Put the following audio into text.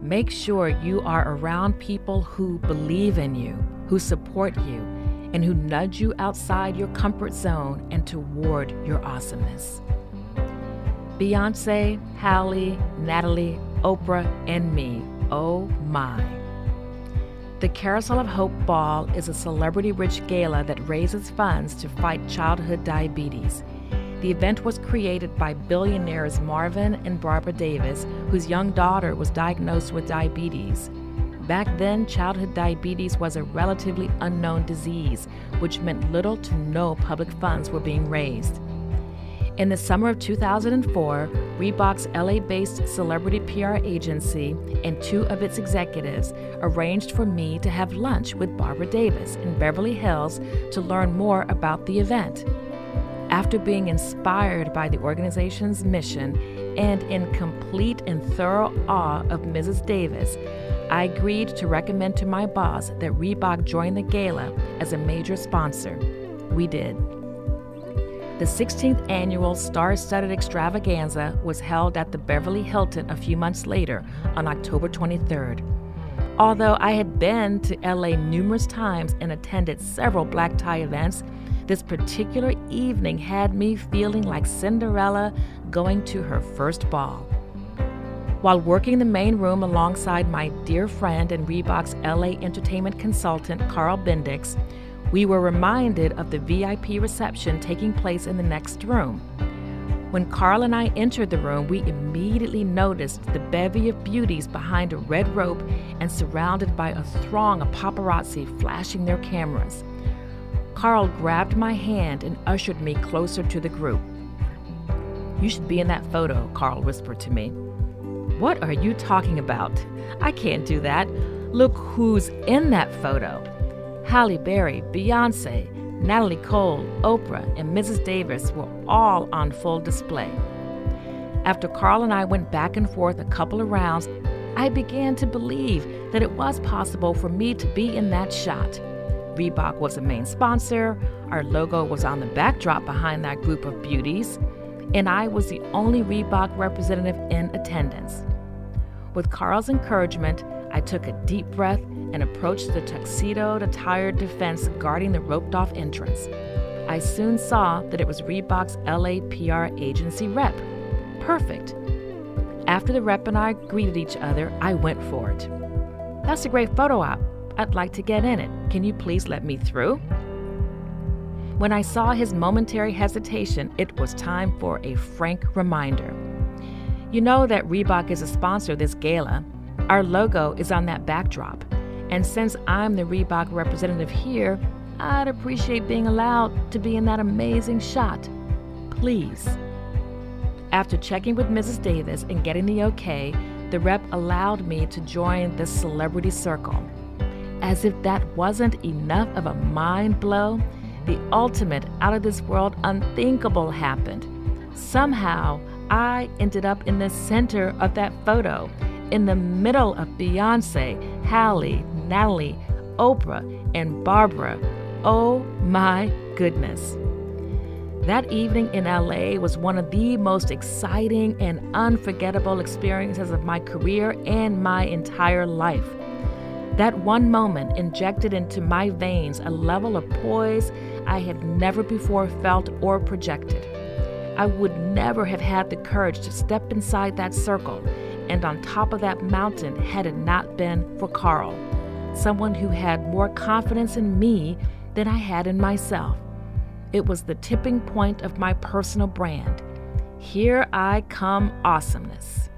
Make sure you are around people who believe in you, who support you, and who nudge you outside your comfort zone and toward your awesomeness. Beyonce, Hallie, Natalie, Oprah, and me. Oh my. The Carousel of Hope Ball is a celebrity-rich gala that raises funds to fight childhood diabetes. The event was created by billionaires Marvin and Barbara Davis, whose young daughter was diagnosed with diabetes. Back then, childhood diabetes was a relatively unknown disease, which meant little to no public funds were being raised. In the summer of 2004, Reebok's LA-based celebrity PR agency and two of its executives arranged for me to have lunch with Barbara Davis in Beverly Hills to learn more about the event. After being inspired by the organization's mission and in complete and thorough awe of Mrs. Davis, I agreed to recommend to my boss that Reebok join the gala as a major sponsor. We did. The 16th annual star-studded extravaganza was held at the Beverly Hilton a few months later on October 23rd. Although I had been to LA numerous times and attended several black tie events, this particular evening had me feeling like Cinderella going to her first ball. While working the main room alongside my dear friend and Reebok's LA entertainment consultant, Carl Bendix, we were reminded of the VIP reception taking place in the next room. When Carl and I entered the room, we immediately noticed the bevy of beauties behind a red rope and surrounded by a throng of paparazzi flashing their cameras. Carl grabbed my hand and ushered me closer to the group. "You should be in that photo," Carl whispered to me. "What are you talking about? I can't do that. Look who's in that photo." Halle Berry, Beyonce, Natalie Cole, Oprah, and Mrs. Davis were all on full display. After Carl and I went back and forth a couple of rounds, I began to believe that it was possible for me to be in that shot. Reebok was the main sponsor, our logo was on the backdrop behind that group of beauties, and I was the only Reebok representative in attendance. With Carl's encouragement, I took a deep breath and approached the tuxedo-attired defense guarding the roped-off entrance. I soon saw that it was Reebok's LA PR agency rep. Perfect. After the rep and I greeted each other, I went for it. "That's a great photo op. I'd like to get in it. Can you please let me through?" When I saw his momentary hesitation, it was time for a frank reminder. "You know that Reebok is a sponsor of this gala. Our logo is on that backdrop. And since I'm the Reebok representative here, I'd appreciate being allowed to be in that amazing shot. Please." After checking with Mrs. Davis and getting the okay, the rep allowed me to join the celebrity circle. As if that wasn't enough of a mind blow, the ultimate out-of-this-world unthinkable happened. Somehow, I ended up in the center of that photo, in the middle of Beyonce, Hallie, Natalie, Oprah, and Barbara. Oh my goodness. That evening in LA was one of the most exciting and unforgettable experiences of my career and my entire life. That one moment injected into my veins a level of poise I had never before felt or projected. I would never have had the courage to step inside that circle and on top of that mountain had it not been for Carl, someone who had more confidence in me than I had in myself. It was the tipping point of my personal brand. Here I come awesomeness.